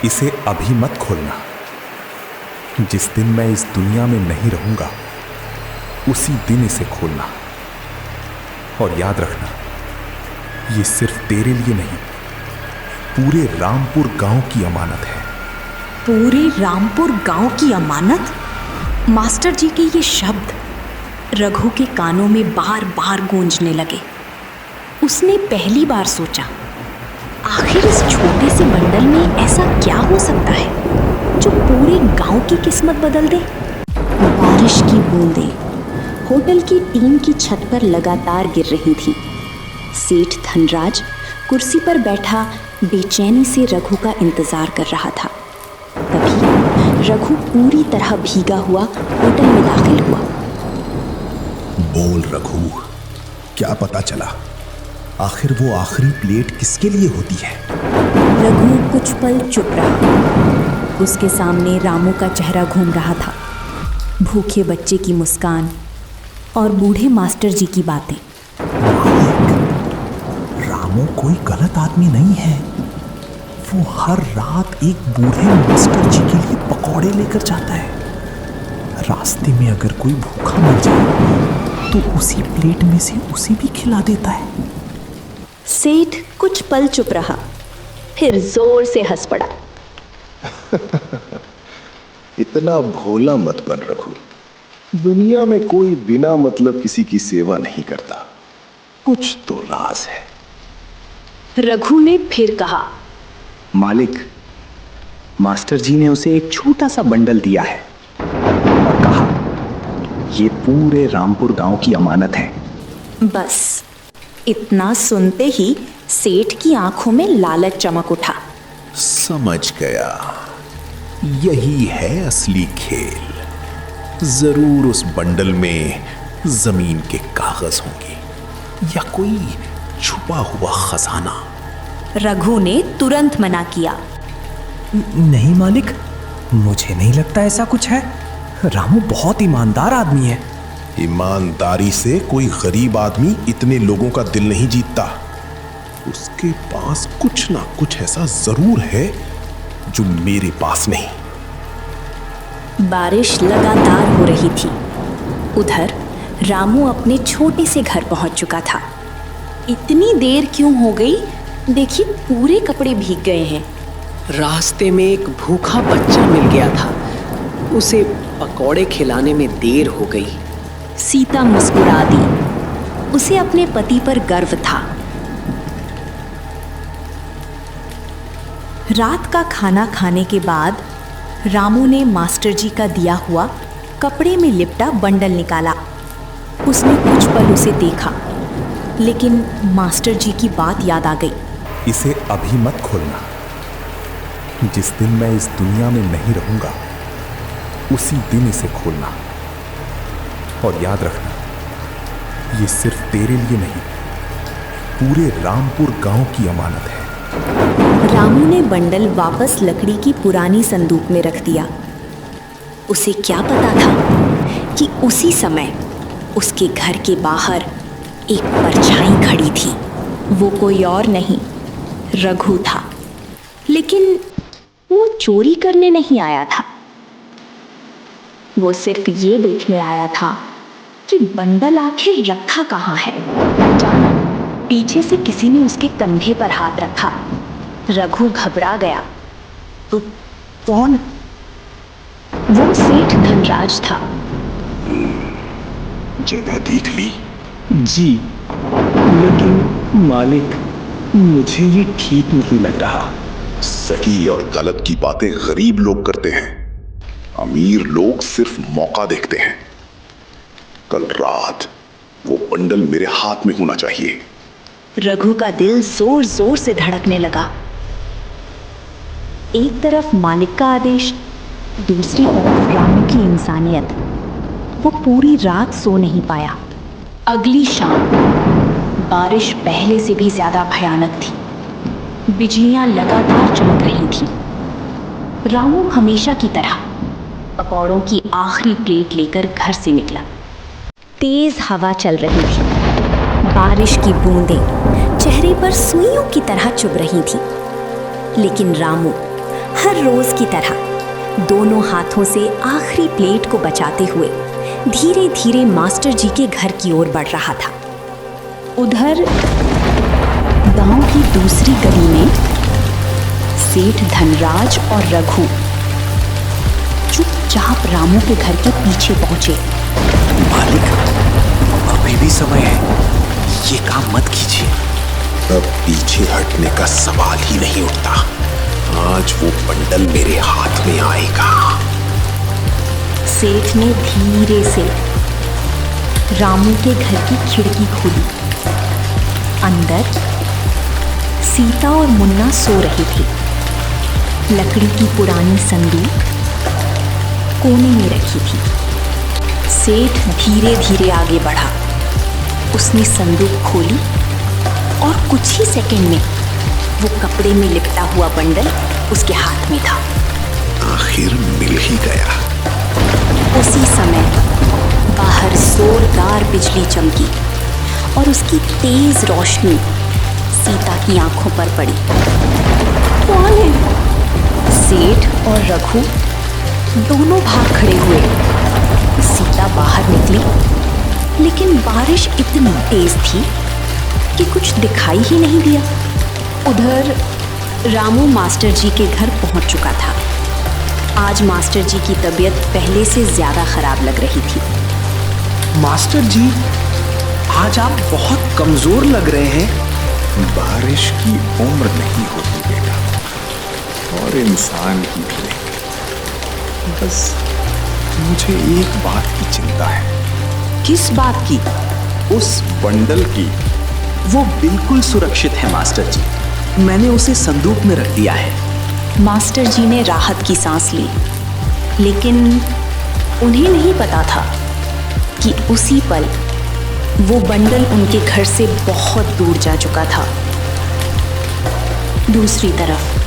इसे अभी मत खोलना। जिस दिन मैं इस दुनिया में नहीं रहूंगा उसी दिन इसे खोलना। और याद रखना, ये सिर्फ तेरे लिए नहीं, पूरे रामपुर गांव की अमानत है। पूरे रामपुर गांव की अमानत? मास्टर जी के ये शब्द रघु के कानों में बार बार गूंजने लगे। उसने पहली बार सोचा, आखिर इस छोटे से बंडल में ऐसा क्या हो सकता है जो पूरे गांव की किस्मत बदल दे। बारिश की बूंदें होटल की टीन की छत पर लगातार गिर रही थी। सेठ धनराज कुर्सी पर बैठा बेचैनी से रघु का इंतजार कर रहा था। तभी रघु पूरी तरह भीगा हुआ होटल में दाखिल हुआ। बोल रघु, क्या पता चला? आखिर वो आखिरी प्लेट किसके लिए होती है? रघु कुछ पल चुप रहा। उसके सामने रामू का चेहरा घूम रहा था, भूखे बच्चे की मुस्कान और बूढ़े मास्टर जी की बातें। रामू कोई गलत आदमी नहीं है। वो हर रात एक बूढ़े मास्टर जी के लिए पकौड़े लेकर जाता है। रास्ते में अगर कोई भूखा मिल जाए तो उसी प्लेट में से उसे भी खिला देता है। सेठ कुछ पल चुप रहा, फिर जोर से हंस पड़ा। इतना भोला मत बन रघु। दुनिया में कोई बिना मतलब किसी की सेवा नहीं करता। कुछ तो राज है। रघु ने फिर कहा, मालिक, मास्टर जी ने उसे एक छोटा सा बंडल दिया है और कहा, ये पूरे रामपुर गांव की अमानत है। बस इतना सुनते ही सेठ की आंखों में लालच चमक उठा। समझ गया, यही है असली खेल। जरूर उस बंडल में जमीन के कागज होंगे या कोई छुपा हुआ खजाना। रघु ने तुरंत मना किया। नहीं मालिक, मुझे नहीं लगता ऐसा कुछ है। रामू बहुत ईमानदार आदमी है। ईमानदारी से कोई गरीब आदमी इतने लोगों का दिल नहीं जीतता। उसके पास कुछ ना कुछ ऐसा जरूर है जो मेरे पास नहीं। बारिश लगातार हो रही थी। उधर रामू अपने छोटे से घर पहुंच चुका था। इतनी देर क्यों हो गई? देखिए, पूरे कपड़े भीग गए हैं। रास्ते में एक भूखा बच्चा मिल गया था। उसे पकौड़े खिलाने में देर हो गई। सीता मुस्कुरा दी। उसे अपने पति पर गर्व था। रात का खाना खाने के बाद रामू ने मास्टर जी का दिया हुआ कपड़े में लिपटा बंडल निकाला। उसने कुछ पल उसे देखा, लेकिन मास्टर जी की बात याद आ गई। इसे अभी मत खोलना। जिस दिन मैं इस दुनिया में नहीं रहूंगा उसी दिन इसे खोलना। और याद रखना, ये सिर्फ तेरे लिए नहीं, पूरे रामपुर गांव की अमानत है। रामू ने बंडल वापस लकड़ी की पुरानी संदूक में रख दिया। उसे क्या पता था कि उसी समय उसके घर के बाहर एक परछाई खड़ी थी। वो कोई और नहीं, रघु था। लेकिन वो चोरी करने नहीं आया था। वो सिर्फ ये देखने आया था कि बंडल आखिर रखा कहाँ है। अचानक पीछे से किसी ने उसके कंधे पर हाथ रखा। रघु घबरा गया। तो कौन? वो सेठ धनराज था। जगह देख ली? जी, लेकिन मालिक, मुझे ये ठीक नहीं लग रहा। सही और गलत की बातें गरीब लोग करते हैं। अमीर लोग सिर्फ मौका देखते हैं। कल रात वो बंडल मेरे हाथ में होना चाहिए। रघु का दिल जोर जोर से धड़कने लगा। एक तरफ मालिक का आदेश, दूसरी तरफ रामू की इंसानियत। वो पूरी रात सो नहीं पाया। अगली शाम बारिश पहले से भी ज्यादा भयानक थी। बिजलियां लगातार चमक रही थी। रामू हमेशा की तरह पकौड़ों की आखिरी प्लेट लेकर घर से निकला। तेज हवा चल रही थी। बारिश की बूंदें चेहरे पर सुइयों की तरह चुभ रही थी। लेकिन रामू हर रोज की तरह दोनों हाथों से आखिरी प्लेट को बचाते हुए धीरे धीरे मास्टर जी के घर की ओर बढ़ रहा था। उधर गांव की दूसरी गली में सेठ धनराज और रघु चुपचाप रामू के घर के पीछे पहुंचे। मालिक, अभी भी समय है, ये काम मत कीजिए। अब पीछे हटने का सवाल ही नहीं उठता। आज वो बंडल मेरे हाथ में आएगा। सेठ ने धीरे से रामू के घर की खिड़की खोली। अंदर सीता और मुन्ना सो रहे थे। लकड़ी की पुरानी संदूक कोने में रखी थी। सेठ धीरे धीरे आगे बढ़ा। उसने संदूक खोली और कुछ ही सेकंड में वो कपड़े में लिपटा हुआ बंडल उसके हाथ में था। आखिर मिल ही गया। उसी समय बाहर जोरदार बिजली चमकी और उसकी तेज रोशनी सीता की आंखों पर पड़ी। कौन है? सेठ और रघु दोनों भाग खड़े हुए। सीता बाहर निकली, लेकिन बारिश इतनी तेज थी कि कुछ दिखाई ही नहीं दिया। उधर रामू मास्टर जी के घर पहुंच चुका था। आज मास्टर जी की तबीयत पहले से ज्यादा खराब लग रही थी। मास्टर जी, आज आप बहुत कमजोर लग रहे हैं। बारिश की उम्र नहीं होती बेटा, और इंसान की भी नहीं। बस मुझे एक बात की चिंता है। किस बात की? उस बंडल की। वो बिल्कुल सुरक्षित है मास्टर जी, मैंने उसे संदूक में रख दिया है। मास्टर जी ने राहत की सांस ली, लेकिन उन्हें नहीं पता था कि उसी पल वो बंडल उनके घर से बहुत दूर जा चुका था। दूसरी तरफ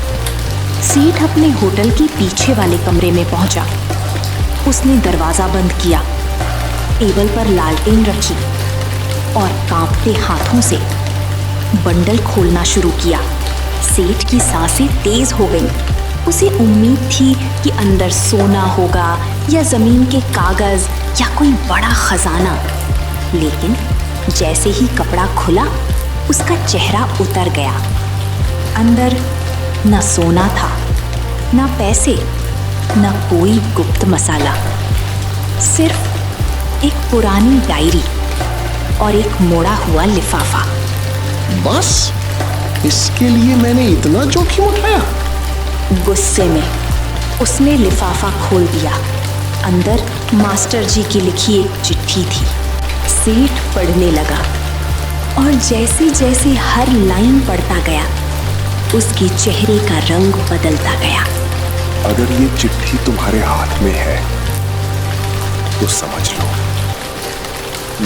सेठ अपने होटल के पीछे वाले कमरे में पहुंचा। उसने दरवाजा बंद किया, टेबल पर लालटेन रखी और कांपते हाथों से बंडल खोलना शुरू किया। सेठ की सांसें तेज हो गईं। उसे उम्मीद थी कि अंदर सोना होगा या जमीन के कागज या कोई बड़ा खजाना, लेकिन जैसे ही कपड़ा खुला उसका चेहरा उतर गया। अंदर न सोना था, न पैसे, न कोई गुप्त मसाला, सिर्फ एक पुरानी डायरी और एक मोड़ा हुआ लिफाफा। बस इसके लिए मैंने इतना जोखिम उठाया? गुस्से में उसने लिफाफा खोल दिया। अंदर मास्टर जी की लिखी एक चिट्ठी थी। सेठ पढ़ने लगा और जैसे जैसे हर लाइन पढ़ता गया उसके चेहरे का रंग बदलता गया। अगर ये चिट्ठी तुम्हारे हाथ में है तो समझ लो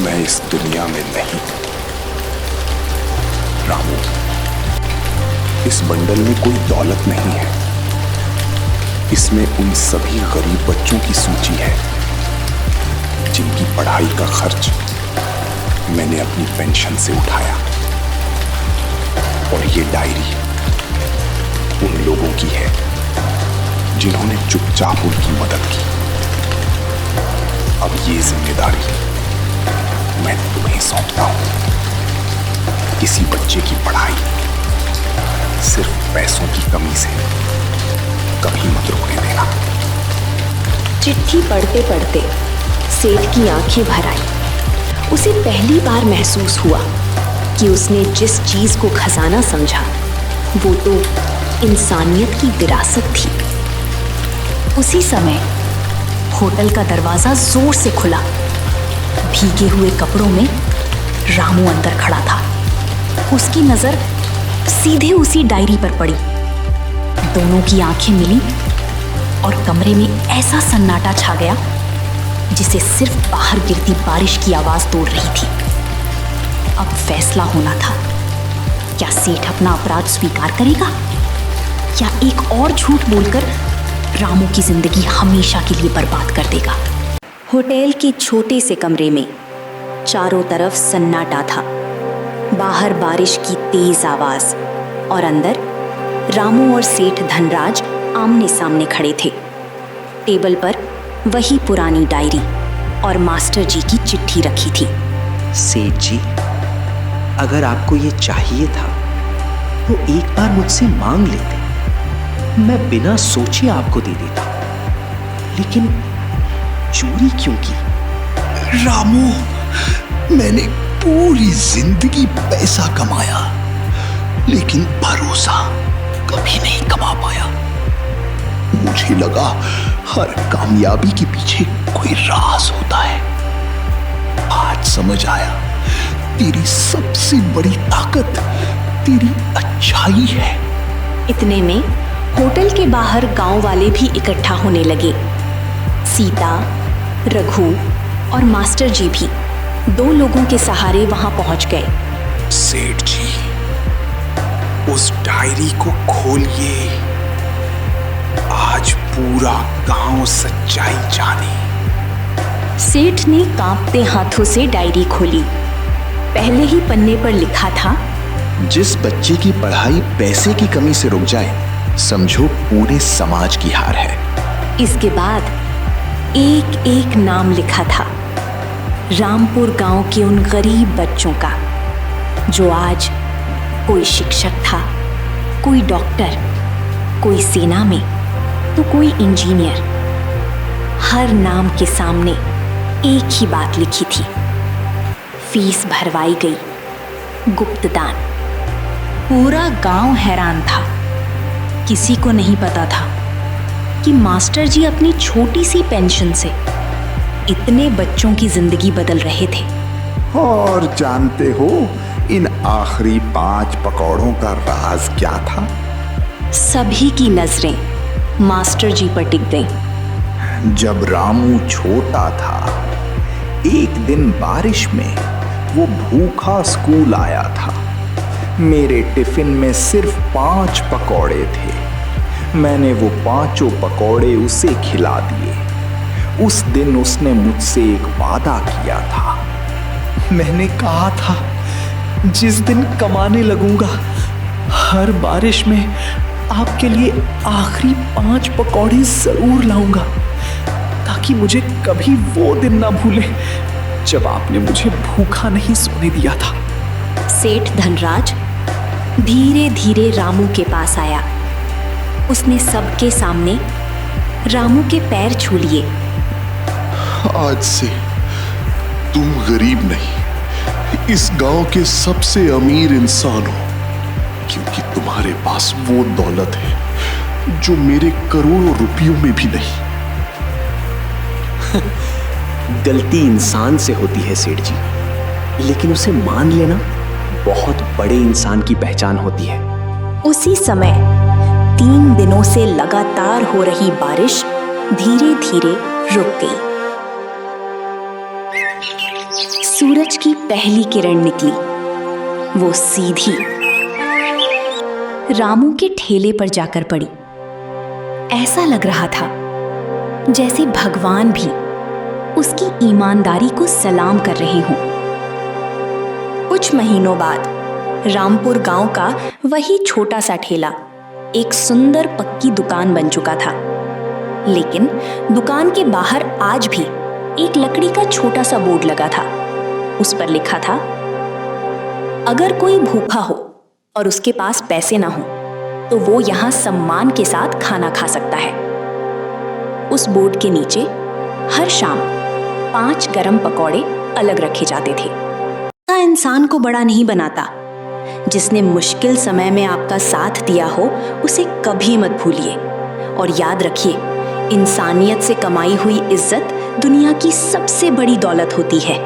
मैं इस दुनिया में नहीं। रामू, इस बंडल में कोई दौलत नहीं है। इसमें उन सभी गरीब बच्चों की सूची है जिनकी पढ़ाई का खर्च मैंने अपनी पेंशन से उठाया। और ये डायरी उन लोगों की है जिन्होंने चुपचाप उनकी मदद की। अब ये जिम्मेदारी मैं तुम्हें सौंपता हूं। किसी बच्चे की पढ़ाई सिर्फ पैसों की कमी से कभी मत रुकने देना। चिट्ठी पढ़ते पढ़ते सेठ की आंखें भर आई। उसे पहली बार महसूस हुआ कि उसने जिस चीज को खजाना समझा वो तो इंसानियत की विरासत थी। उसी समय होटल का दरवाजा जोर से खुला। भीगे हुए कपड़ों में रामू अंदर खड़ा था। उसकी नजर सीधे उसी डायरी पर पड़ी। दोनों की आंखें मिली और कमरे में ऐसा सन्नाटा छा गया जिसे सिर्फ बाहर गिरती बारिश की आवाज तोड़ रही थी। अब फैसला होना था, क्या सेठ अपना अपराध स्वीकार करेगा या एक और झूठ बोलकर रामू की जिंदगी हमेशा के लिए बर्बाद कर देगा। होटल के छोटे से कमरे में चारों तरफ सन्नाटा था। बाहर बारिश की तेज आवाज और अंदर रामू और सेठ धनराज आमने सामने खड़े थे। टेबल पर वही पुरानी डायरी और मास्टर जी की चिट्ठी रखी थी। सेठ जी, अगर आपको ये चाहिए था तो एक बार मुझसे मांग लेते, मैं बिना सोचे आपको दे देता। लेकिन चोरी क्यों की? रामू, मैंने पूरी जिंदगी पैसा कमाया, लेकिन भरोसा कभी नहीं कमा पाया। मुझे लगा हर कामयाबी के पीछे कोई राज होता है। आज समझ आया, तेरी सबसे बड़ी ताकत तेरी अच्छाई है। इतने में होटल के बाहर गांव वाले भी इकट्ठा होने लगे। सीता, रघु और मास्टर जी भी 2 लोगों के सहारे वहां पहुंच गए। सेठ जी, उस डायरी को खोलिए, आज पूरा गांव सच्चाई जाने। सेठ ने कांपते हाथों से डायरी खोली। पहले ही पन्ने पर लिखा था, जिस बच्चे की पढ़ाई पैसे की कमी से रुक जाए, समझो पूरे समाज की हार है। इसके बाद एक एक नाम लिखा था, रामपुर गांव के उन गरीब बच्चों का, जो आज कोई शिक्षक था, कोई डॉक्टर, कोई सेना में तो कोई इंजीनियर। हर नाम के सामने एक ही बात लिखी थी, फीस भरवाई गई, गुप्तदान। पूरा गांव हैरान था। किसी को नहीं पता था कि मास्टर जी अपनी छोटी सी पेंशन से इतने बच्चों की जिंदगी बदल रहे थे। और जानते हो इन आखिरी 5 पकौड़ों का राज क्या था? सभी की नजरें मास्टर जी पर टिक गईं। जब रामू छोटा था, एक दिन बारिश में वो भूखा स्कूल आया था। मेरे टिफिन में सिर्फ 5 पकौड़े थे। मैंने वो 5 पकौड़े उसे खिला दिए। उस दिन उसने मुझसे एक वादा किया था। मैंने कहा था, जिस दिन कमाने लगूंगा, हर बारिश में आपके लिए आखिरी 5 पकौड़े जरूर लाऊंगा, ताकि मुझे कभी वो दिन ना भूले जब आपने मुझे भूखा नहीं सोने दिया था। सेठ धनराज धीरे धीरे रामू के पास आया। उसने सबके सामने रामू के पैर छू लिए। आज से तुम गरीब नहीं, इस गांव के सबसे अमीर इंसान हो, क्योंकि तुम्हारे पास वो दौलत है जो मेरे करोड़ों रुपयों में भी नहीं। गलती इंसान से होती है सेठ जी, लेकिन उसे मान लेना बहुत बड़े इंसान की पहचान होती है। उसी समय 3 दिनों से लगातार हो रही बारिश धीरे धीरे रुक गई। सूरज की पहली किरण निकली। वो सीधी रामू के ठेले पर जाकर पड़ी। ऐसा लग रहा था जैसे भगवान भी उसकी ईमानदारी को सलाम कर रहे हों। कुछ महीनों बाद रामपुर गांव का वही छोटा सा ठेला एक सुंदर पक्की दुकान बन चुका था। लेकिन दुकान के बाहर आज भी एक लकड़ी का छोटा सा बोर्ड लगा था। उस पर लिखा था, अगर कोई भूखा हो और उसके पास पैसे ना हो तो वो यहाँ सम्मान के साथ खाना खा सकता है। उस बोर्ड के नीचे हर शाम 5 गरम पकौड़े अलग रखे जाते थे। इंसान को बड़ा नहीं बनाता। जिसने मुश्किल समय में आपका साथ दिया हो उसे कभी मत भूलिए। और याद रखिए, इंसानियत से कमाई हुई इज्जत दुनिया की सबसे बड़ी दौलत होती है।